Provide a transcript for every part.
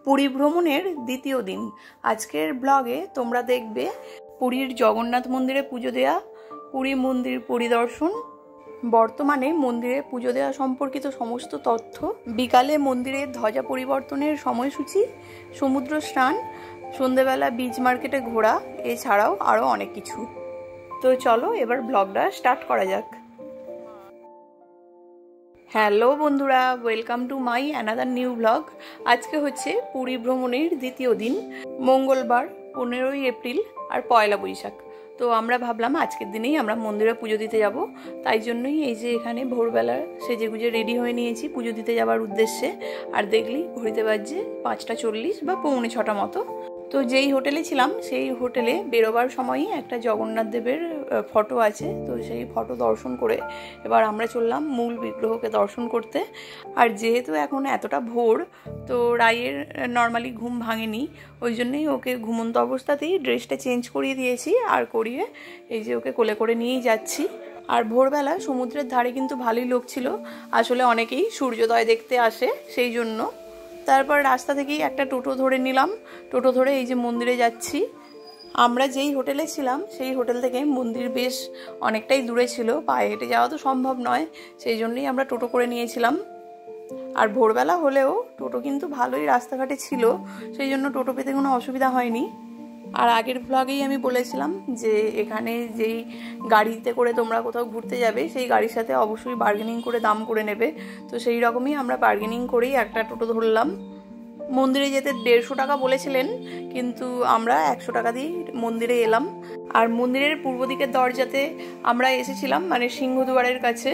পুরী ভ্রমণের দ্বিতীয় দিন আজকের ব্লগে তোমরা দেখবে পুরীর জগন্নাথ মন্দিরে পুজো দেওয়া, পুরী মন্দির পরিদর্শন, বর্তমানে মন্দিরে পুজো দেওয়া সম্পর্কিত সমস্ত তথ্য, বিকালে মন্দিরের ধ্বজা পরিবর্তনের সময়সূচি, সমুদ্র স্নান, সন্ধেবেলা বিচ মার্কেটে ঘোরা, এছাড়াও আরও অনেক কিছু। তো চলো এবার ব্লগটা স্টার্ট করা যাক। হ্যালো বন্ধুরা, welcome to my another new blog. আজকে হচ্ছে পুরী ভ্রমণের দ্বিতীয় দিন, মঙ্গলবার 15ই এপ্রিল আর পয়লা বৈশাখ। তো আমরা ভাবলাম আজকের দিনেই আমরা মন্দিরে পুজো দিতে যাব, তাই জন্যই এই যে এখানে ভোরবেলা সেজেগুজে রেডি হয়ে নিয়েছি পুজো দিতে যাওয়ার উদ্দেশ্যে। আর দেখলি ঘড়িতে বাজছে 5:40 বা 5:45 মতো। তো যেই হোটেলে ছিলাম সেই হোটেলে বেরোবার সময়ই একটা জগন্নাথ দেবের ফটো আছে, তো সেই ফটো দর্শন করে এবার আমরা চললাম মূল বিগ্রহকে দর্শন করতে। আর যেহেতু এখন এতটা ভোর, তো রায়ের নর্মালি ঘুম ভাঙেনি, ওই জন্যই ওকে ঘুমন্ত অবস্থাতেই ড্রেসটা চেঞ্জ করিয়ে দিয়েছি, আর করিয়ে এই যে ওকে কোলে করে নিয়েই যাচ্ছি। আর ভোরবেলা সমুদ্রের ধারে কিন্তু ভালোই লোক ছিল, আসলে অনেকেই সূর্যোদয় দেখতে আসে সেই জন্য। তারপর রাস্তা থেকেই একটা টোটো ধরে নিলাম, টোটো ধরে এই যে মন্দিরে যাচ্ছি। আমরা যেই হোটেলে ছিলাম সেই হোটেল থেকে মন্দির বেশ অনেকটাই দূরে ছিল, পায়ে হেঁটে যাওয়া তো সম্ভব নয়, সেই জন্যই আমরা টোটো করে নিয়েছিলাম। আর ভোরবেলা হলেও টোটো কিন্তু ভালোই রাস্তাঘাটে ছিল, সেই জন্য টোটো পেতে কোনো অসুবিধা হয়নি। আর আগের ব্লগেই আমি বলেছিলাম যে এখানে যেই গাড়িতে করে তোমরা কোথাও ঘুরতে যাবে সেই গাড়ির সাথে অবশ্যই বার্গেনিং করে দাম করে নেবে। তো সেই রকমই আমরা বার্গেনিং করেই একটা টোটো ধরলাম। মন্দিরে যেতে 150 টাকা বলেছিলেন, কিন্তু আমরা 100 টাকা দিয়েই মন্দিরে এলাম। আর মন্দিরের পূর্ব দিকের দরজাতে আমরা এসেছিলাম, মানে সিংহদুয়ারের কাছে।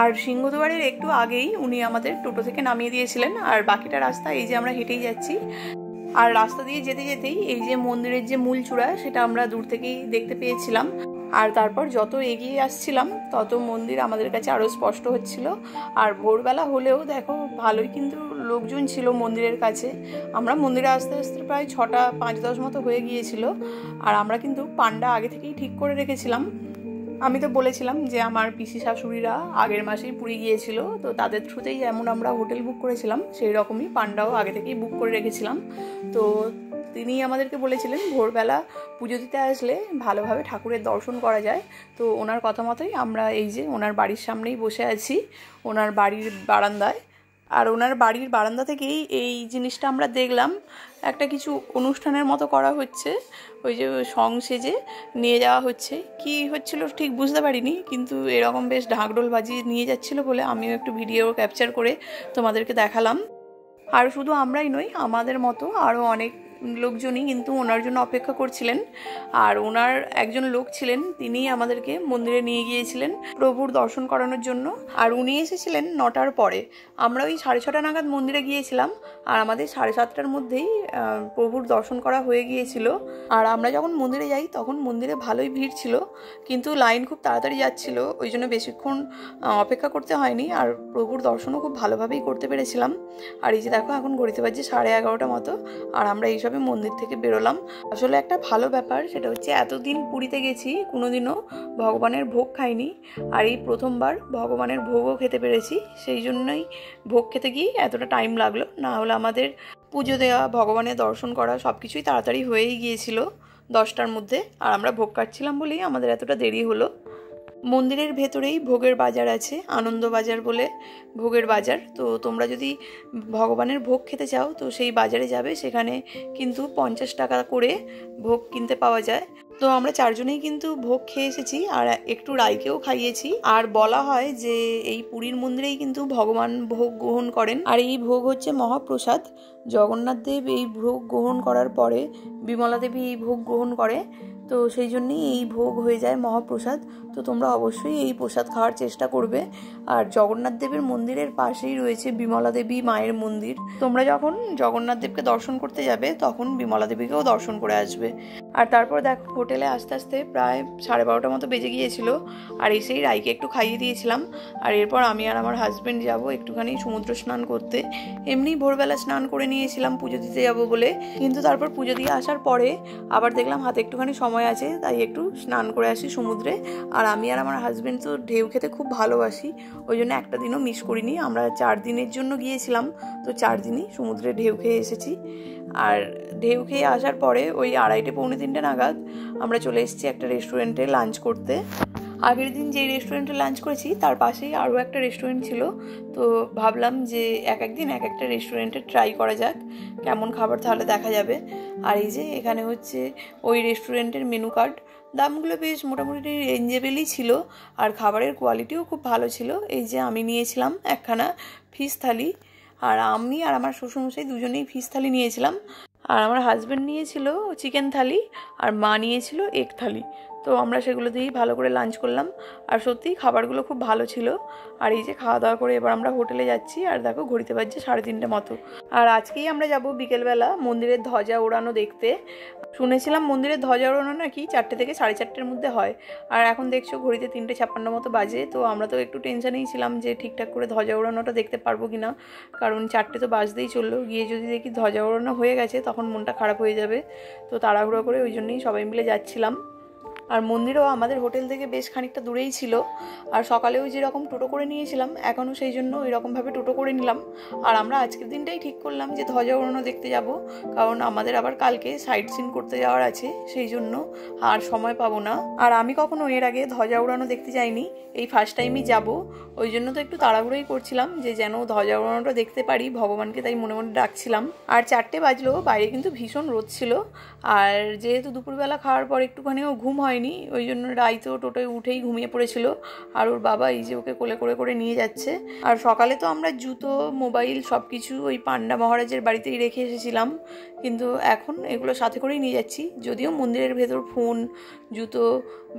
আর সিংহদুয়ারের একটু আগেই উনি আমাদের টোটো থেকে নামিয়ে দিয়েছিলেন, আর বাকিটা রাস্তা এই যে আমরা হেঁটেই যাচ্ছি। আর রাস্তা দিয়ে যেতে যেতেই এই যে মন্দিরের যে মূল চূড়া সেটা আমরা দূর থেকেই দেখতে পেয়েছিলাম। আর তারপর যত এগিয়ে আসছিলাম তত মন্দির আমাদের কাছে আরও স্পষ্ট হচ্ছিল। আর ভোরবেলা হলেও দেখো ভালোই কিন্তু লোকজন ছিল মন্দিরের কাছে। আমরা মন্দিরে আসতে আসতে প্রায় 6টা 5-10 মতো হয়ে গিয়েছিল। আর আমরা কিন্তু পান্ডা আগে থেকেই ঠিক করে রেখেছিলাম। আমি তো বলেছিলাম যে আমার পিসি শাশুড়িরা আগের মাসেই পুরী গিয়েছিল, তো তাদের থ্রুতেই যেমন আমরা হোটেল বুক করেছিলাম সেই রকমই পান্ডাও আগে থেকেই বুক করে রেখেছিলাম। তো তিনি আমাদেরকে বলেছিলেন ভোরবেলা পুজো দিতে আসলে ভালোভাবে ঠাকুরের দর্শন করা যায়। তো ওনার কথা মতোই আমরা এই যে ওনার বাড়ির সামনেই বসে আছি, ওনার বাড়ির বারান্দায়। আর ওনার বাড়ির বারান্দা থেকেই এই জিনিসটা আমরা দেখলাম, একটা কিছু অনুষ্ঠানের মতো করা হচ্ছে, ওই যে সং সেজে নিয়ে যাওয়া হচ্ছে। কি হচ্ছিল ঠিক বুঝতে পারিনি, কিন্তু এরকম বেশ ঢাকঢোল বাজিয়ে নিয়ে যাচ্ছিল বলে আমিও একটু ভিডিও ক্যাপচার করে তোমাদেরকে দেখালাম। আর শুধু আমরাই নই, আমাদের মতো আরও অনেক লোকজনই কিন্তু ওনার জন্য অপেক্ষা করছিলেন। আর ওনার একজন লোক ছিলেন, তিনি আমাদেরকে মন্দিরে নিয়ে গিয়েছিলেন প্রভুর দর্শন করানোর জন্য। আর উনি এসেছিলেন 9টার পরে। আমরা ওই 6:30 নাগাদ মন্দিরে গিয়েছিলাম, আর আমাদের 7:30টার মধ্যেই প্রভুর দর্শন করা হয়ে গিয়েছিল। আর আমরা যখন মন্দিরে যাই তখন মন্দিরে ভালোই ভিড় ছিল, কিন্তু লাইন খুব তাড়াতাড়ি যাচ্ছিল, ওই জন্য বেশিক্ষণ অপেক্ষা করতে হয়নি। আর প্রভুর দর্শনও খুব ভালোভাবেই করতে পেরেছিলাম। আর এই যে দেখো এখন ঘড়িতে বাজছে 11:30 মতো, আর আমরা এইসবে মন্দির থেকে বেরোলাম। আসলে একটা ভালো ব্যাপার সেটা হচ্ছে এতদিন পুরীতে গেছি, কোনোদিনও ভগবানের ভোগ খাইনি, আর এই প্রথমবার ভগবানের ভোগও খেতে পেরেছি। সেই জন্যই ভোগ খেতে গিয়ে এতটা টাইম লাগলো, না হলে আমাদের পুজো দেওয়া, ভগবানের দর্শন করা সব কিছুই তাড়াতাড়ি হয়েই গিয়েছিল 10টার মধ্যে। আর আমরা ভোগ কাটছিলাম বলেই আমাদের এতটা দেরি হলো। মন্দিরের ভেতরেই ভোগের বাজার আছে, আনন্দ বাজার বলে ভোগের বাজার। তো তোমরা যদি ভগবানের ভোগ খেতে চাও তো সেই বাজারে যাবে, সেখানে কিন্তু 50 টাকা করে ভোগ কিনতে পাওয়া যায়। তো আমরা 4 জনেই কিন্তু ভোগ খেয়ে এসেছি, আর একটু রাইকেও খাইয়েছি। আর বলা হয় যে এই পুরীর মন্দিরেই কিন্তু ভগবান ভোগ গ্রহণ করেন, আর এই ভোগ হচ্ছে মহাপ্রসাদ। জগন্নাথ দেব এই ভোগ গ্রহণ করার পরে বিমলা দেবী এই ভোগ গ্রহণ করে, তো সেই জন্যই এই ভোগ হয়ে যায় মহাপ্রসাদ। তো তোমরা অবশ্যই এই প্রসাদ খাওয়ার চেষ্টা করবে। আর জগন্নাথ দেবের মন্দিরের পাশেই রয়েছে বিমলা দেবী মায়ের মন্দির। তোমরা যখন জগন্নাথ দেবকে দর্শন করতে যাবে তখন বিমলা দেবীকেও দর্শন করে আসবে। আর তারপর দেখো হোটেলে আস্তে আস্তে প্রায় 12:30 মতো বেজে গিয়েছিল। আর এসেই রাইকে একটু খাইয়ে দিয়েছিলাম। আর এরপর আমি আর আমার হাজব্যান্ড যাব একটুখানি সমুদ্র স্নান করতে। এমনি ভোরবেলা স্নান করে নিয়েছিলাম পুজো দিতে যাব বলে, কিন্তু তারপর পুজো দিয়ে আসার পরে আবার দেখলাম হাতে একটুখানি সময় আছে, তাই একটু স্নান করে আসি সমুদ্রে। আর আমি আর আমার হাজব্যান্ড তো ঢেউ খেতে খুব ভালোবাসি, ওই জন্য একটা দিনও মিস করিনি। আমরা 4 দিনের জন্য গিয়েছিলাম, তো 4 দিনই সমুদ্রে ঢেউ খেয়ে এসেছি। আর ঢেউ খেয়ে আসার পরে ওই 2:30 পৌনে 3টে নাগাদ আমরা চলে এসেছি একটা রেস্টুরেন্টে লাঞ্চ করতে। আগের দিন যেই রেস্টুরেন্টে লাঞ্চ করেছি তার পাশেই আরও একটা রেস্টুরেন্ট ছিল, তো ভাবলাম যে এক একদিন এক একটা রেস্টুরেন্টে ট্রাই করা যাক কেমন খাবার, তাহলে দেখা যাবে। আর এই যে এখানে হচ্ছে ওই রেস্টুরেন্টের মেনু কার্ড, দামগুলো বেশ মোটামুটি রেঞ্জেবেলই ছিল আর খাবারের কোয়ালিটিও খুব ভালো ছিল। এই যে আমি নিয়েছিলাম একখানা ফিশ থালি, আর আমি আর আমার শ্বশুরমশাই দুজনেই ফিশ থালি নিয়েছিলাম। আর আমার হাজব্যান্ড নিয়েছিল চিকেন থালি, আর মা নিয়েছিল এগ থালি। তো আমরা সেগুলো দিয়েই ভালো করে লাঞ্চ করলাম। আর সত্যিই খাবারগুলো খুব ভালো ছিল। আর এই যে খাওয়া দাওয়া করে এবার আমরা হোটেলে যাচ্ছি। আর দেখো ঘড়িতে বাজছে 3:30 মতো। আর আজকেই আমরা যাব বিকেলবেলা মন্দিরের ধ্বজা ওড়ানো দেখতে। শুনেছিলাম মন্দিরের ধ্বজা ওড়ানো নাকি 4টে থেকে 4:30-এর মধ্যে হয়। আর এখন দেখছো ঘড়িতে 3:56 মতো বাজে। তো আমরা তো একটু টেনশনেই ছিলাম যে ঠিকঠাক করে ধ্বজা ওড়ানোটা দেখতে পারবো কিনা, কারণ 4টে তো বাজতেই চললো। গিয়ে যদি দেখি ধ্বজা ওড়ানো হয়ে গেছে তখন মনটা খারাপ হয়ে যাবে। তো তাড়াহুড়ো করে ওই জন্যই সবাই মিলে যাচ্ছিলাম। আর মন্দিরও আমাদের হোটেল থেকে বেশ খানিকটা দূরেই ছিল। আর সকালেও যেরকম টোটো করে নিয়েছিলাম এখনও সেই জন্য ওইরকমভাবে টোটো করে নিলাম। আর আমরা আজকের দিনটাই ঠিক করলাম যে ধ্বজা ওড়ানো দেখতে যাব, কারণ আমাদের আবার কালকে সাইট সিন করতে যাওয়ার আছে, সেই জন্য আর সময় পাবো না। আর আমি কখনো এর আগে ধ্বজা ওড়ানো দেখতে যাইনি, এই ফার্স্ট টাইমই যাব। ওই জন্য তো একটু তাড়াহুড়োই করছিলাম যে যেন ধ্বজা ওড়ানোটা দেখতে পারি, ভগবানকে তাই মনে মনে ডাকছিলাম। আর 4টে বাজলো, বাইরে কিন্তু ভীষণ রোদ ছিল। আর যেহেতু দুপুরবেলা খাওয়ার পর একটুখানিও ঘুম হয়নি, ওই জন্য রাই তো টোটোয় উঠেই ঘুমিয়ে পড়েছিল। আর ওর বাবা এই যে ওকে কোলে করে করে নিয়ে যাচ্ছে। আর সকালে তো আমরা জুতো, মোবাইল সব কিছু ওই পান্ডা মহারাজের বাড়িতেই রেখে এসেছিলাম, কিন্তু এখন এগুলো সাথে করেই নিয়ে যাচ্ছি। যদিও মন্দিরের ভেতর ফোন, জুতো,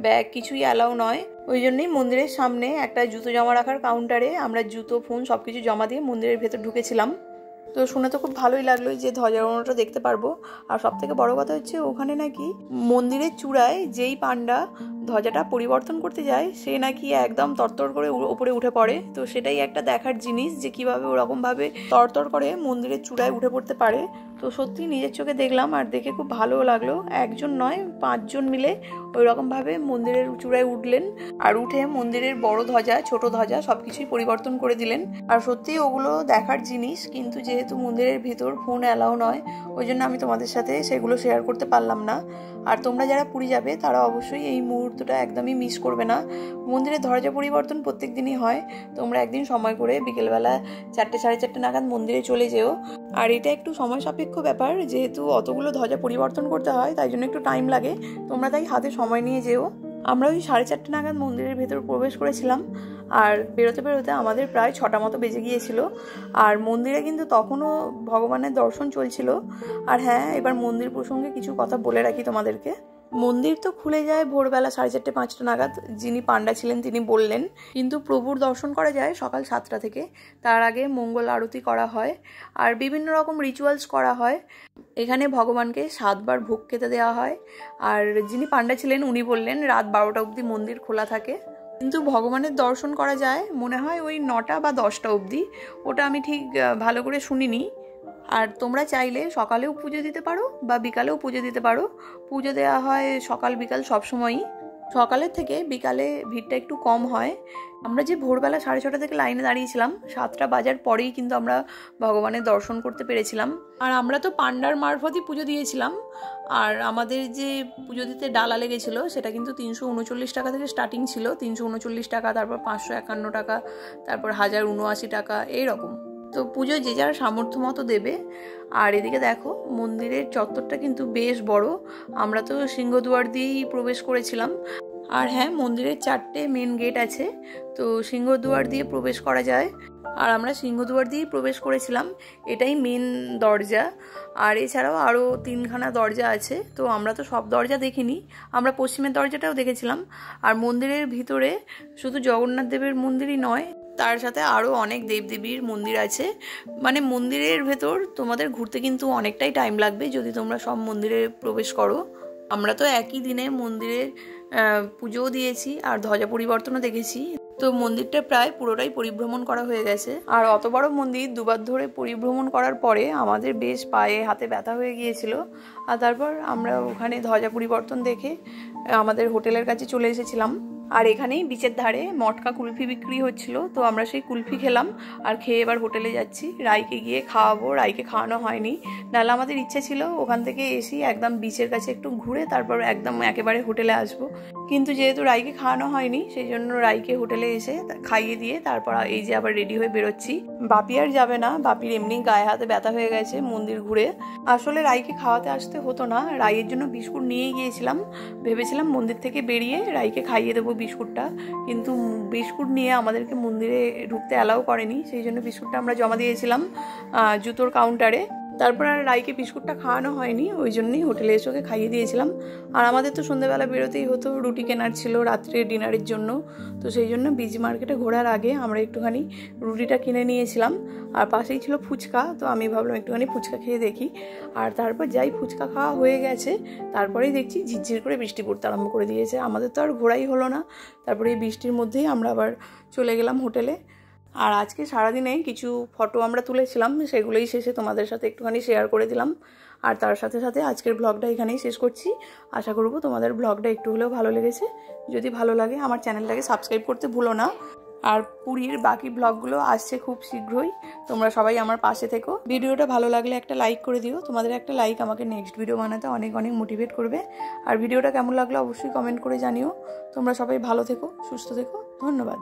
ব্যাগ কিছুই অ্যালাউ নয়, ওই জন্যই মন্দিরের সামনে একটা জুতো জমা রাখার কাউন্টারে আমরা জুতো, ফোন সব কিছু জমা দিয়ে মন্দিরের ভেতর ঢুকেছিলাম। তো শুনে তো খুব ভালোই লাগলো যে ধ্বজারোহণটা দেখতে পারবো। আর সব থেকে বড় কথা হচ্ছে ওখানে নাকি মন্দিরের চূড়ায় যেই পান্ডা ধ্বজাটা পরিবর্তন করতে যায় সে নাকি একদম তরতর করে উপরে উঠে পড়ে। তো সেটাই একটা দেখার জিনিস যে কিভাবে ওরকমভাবে তরতর করে মন্দিরের চূড়ায় উঠে পড়তে পারে। তো সত্যি নিজের চোখে দেখলাম আর দেখে খুব ভালোও লাগলো। একজন নয়, 5 জন মিলে ওই রকমভাবে মন্দিরের চূড়ায় উঠলেন আর উঠে মন্দিরের বড় ধ্বজা, ছোট ধ্বজা সবকিছুই পরিবর্তন করে দিলেন। আর সত্যি ওগুলো দেখার জিনিস, কিন্তু যেহেতু মন্দিরের ভিতর ফোন অ্যালাউ নয় ওই জন্য আমি তোমাদের সাথে সেগুলো শেয়ার করতে পারলাম না। আর তোমরা যারা পুরী যাবে তারা অবশ্যই এই মুহূর্তটা একদমই মিস করবে না। মন্দিরের ধ্বজা পরিবর্তন প্রত্যেক দিনই হয়, তোমরা একদিন সময় করে বিকেলবেলা 4টে 4:30 নাগাদ মন্দিরে চলে যেও। আর এটা একটু সময় সাপেক্ষ ব্যাপার, যেহেতু অতগুলো ধ্বজা পরিবর্তন করতে হয় তাই জন্য একটু টাইম লাগে, তোমরা তাই হাতে সময় নিয়ে যেও। আমরা ওই 4:30 নাগাদ মন্দিরের ভেতর প্রবেশ করেছিলাম। আর বেরোতে বেরোতে আমাদের প্রায় 6টা মতো বেজে গিয়েছিল। আর মন্দিরে কিন্তু তখনও ভগবানের দর্শন চলছিল। আর হ্যাঁ, এবার মন্দির প্রসঙ্গে কিছু কথা বলে রাখি তোমাদেরকে। মন্দির তো খুলে যায় ভোরবেলা 4:30 5টা নাগাদ, যিনি পান্ডা ছিলেন তিনি বললেন, কিন্তু প্রভুর দর্শন করা যায় সকাল 7টা থেকে। তার আগে মঙ্গল আরতি করা হয় আর বিভিন্ন রকম রিচুয়ালস করা হয়। এখানে ভগবানকে 7 বার ভোগ খেতে দেওয়া হয়। আর যিনি পান্ডা ছিলেন উনি বললেন রাত 12টা অবধি মন্দির খোলা থাকে, কিন্তু ভগবানের দর্শন করা যায় মনে হয় ওই 9টা বা 10টা অবধি, ওটা আমি ঠিক ভালো করে শুনিনি। আর তোমরা চাইলে সকালেও পুজো দিতে পারো বা বিকালেও পুজো দিতে পারো। পুজো দেওয়া হয় সকাল বিকাল সবসময়ই। সকালের থেকে বিকালে ভিড়টা একটু কম হয়। আমরা যে ভোরবেলা 6:30 থেকে লাইনে দাঁড়িয়েছিলাম, 7টা বাজার পরেই কিন্তু আমরা ভগবানের দর্শন করতে পেরেছিলাম। আর আমরা তো পান্ডার মারফতই পুজো দিয়েছিলাম। আর আমাদের যে পুজো দিতে ডালা লেগেছিল সেটা কিন্তু 339 টাকা থেকে স্টার্টিং ছিল, 339 টাকা, তারপর 551 টাকা, তারপর 1079 টাকা, এইরকম। তো পুজো যে যার সামর্থ্য মতো দেবে। আর এদিকে দেখো মন্দিরের চত্বরটা কিন্তু বেশ বড়। আমরা তো সিংহদুয়ার দিয়েই প্রবেশ করেছিলাম। আর হ্যাঁ, মন্দিরের 4টে মেন গেট আছে, তো সিংহদুয়ার দিয়ে প্রবেশ করা যায়। আর আমরা সিংহদুয়ার দিয়েই প্রবেশ করেছিলাম, এটাই মেন দরজা। আর এছাড়াও আরও 3খানা দরজা আছে, তো আমরা তো সব দরজা দেখিনি, আমরা পশ্চিমের দরজাটাও দেখেছিলাম। আর মন্দিরের ভিতরে শুধু জগন্নাথ দেবের মন্দিরই নয়, তার সাথে আরও অনেক দেবদেবীর মন্দির আছে। মানে মন্দিরের ভেতর তোমাদের ঘুরতে কিন্তু অনেকটাই টাইম লাগবে যদি তোমরা সব মন্দিরে প্রবেশ করো। আমরা তো একই দিনে মন্দিরে পুজোও দিয়েছি আর ধ্বজা পরিবর্তনও দেখেছি। তো মন্দিরটা প্রায় পুরোটাই পরিভ্রমণ করা হয়ে গেছে। আর অত বড় মন্দির দুবার ধরে পরিভ্রমণ করার পরে আমাদের বেশ পায়ে হাতে ব্যথা হয়ে গিয়েছিল। আর তারপর আমরা ওখানে ধ্বজা পরিবর্তন দেখে আমাদের হোটেলের কাছে চলে এসেছিলাম। আর এখানেই বিচের ধারে মটকা কুলফি বিক্রি হচ্ছিল, তো আমরা সেই কুলফি খেলাম আর খেয়ে এবার হোটেলে যাচ্ছি। রাইকে গিয়ে খাওয়াবো, রাইকে খাওয়ানো হয়নি, নাহলে আমাদের ইচ্ছে ছিল ওখান থেকে এসে একদম বিচের কাছে একটু ঘুরে তারপর একদম একেবারে হোটেলে আসবো, কিন্তু যেহেতু রাইকে খাওয়ানো হয়নি সেই জন্য রাইকে হোটেলে এসে খাইয়ে দিয়ে তারপর এই যে আবার রেডি হয়ে বেরোচ্ছি। বাপি আর যাবে না, বাপির এমনি গায়ে হাতে ব্যথা হয়ে গেছে মন্দির ঘুরে। আসলে রাইকে খাওয়াতে আসতে হতো না, রাইয়ের জন্য বিস্কুট নিয়ে গিয়েছিলাম, ভেবেছিলাম মন্দির থেকে বেরিয়ে রাইকে খাইয়ে দেবো বিস্কুটটা, কিন্তু বিস্কুট নিয়ে আমাদেরকে মন্দিরে ঢুকতে অ্যালাউ করেনি, সেই জন্য বিস্কুটটা আমরা জমা দিয়েছিলাম জুতোর কাউন্টারে। তারপর আর রাইকে বিস্কুটটা খাওয়ানো হয়নি, ওই জন্যই হোটেলে এসে ওকে খাইয়ে দিয়েছিলাম। আর আমাদের তো সন্ধ্যেবেলা বেরোতেই হতো, রুটি কেনার ছিল রাত্রে ডিনারের জন্য, তো সেই জন্য বিজি মার্কেটে ঘোরার আগে আমরা একটুখানি রুটিটা কিনে নিয়েছিলাম। আর পাশেই ছিল ফুচকা, তো আমি ভাবলাম একটুখানি ফুচকা খেয়ে দেখি। আর তারপর যাই ফুচকা খাওয়া হয়ে গেছে তারপরেই দেখছি ঝিরঝির করে বৃষ্টি পড়তে আরম্ভ করে দিয়েছে। আমাদের তো আর ঘোরাই হলো না, তারপরে এই বৃষ্টির মধ্যেই আমরা আবার চলে গেলাম হোটেলে। আর আজকে সারাদিনে কিছু ফটো আমরা তুলেছিলাম, সেগুলোই শেষে তোমাদের সাথে একটুখানি শেয়ার করে দিলাম। আর তার সাথে সাথে আজকের ব্লগটা এখানেই শেষ করছি। আশা করব তোমাদের ব্লগটা একটু হলেও ভালো লেগেছে। যদি ভালো লাগে আমার চ্যানেলটাকে সাবস্ক্রাইব করতে ভুলো না। আর পুরীর বাকি ব্লগগুলো আসছে খুব শীঘ্রই, তোমরা সবাই আমার পাশে থেকো। ভিডিওটা ভালো লাগলে একটা লাইক করে দিও, তোমাদের একটা লাইক আমাকে নেক্সট ভিডিও বানাতে অনেক অনেক মোটিভেট করবে। আর ভিডিওটা কেমন লাগলো অবশ্যই কমেন্ট করে জানিও। তোমরা সবাই ভালো থেকো, সুস্থ থেকো, ধন্যবাদ।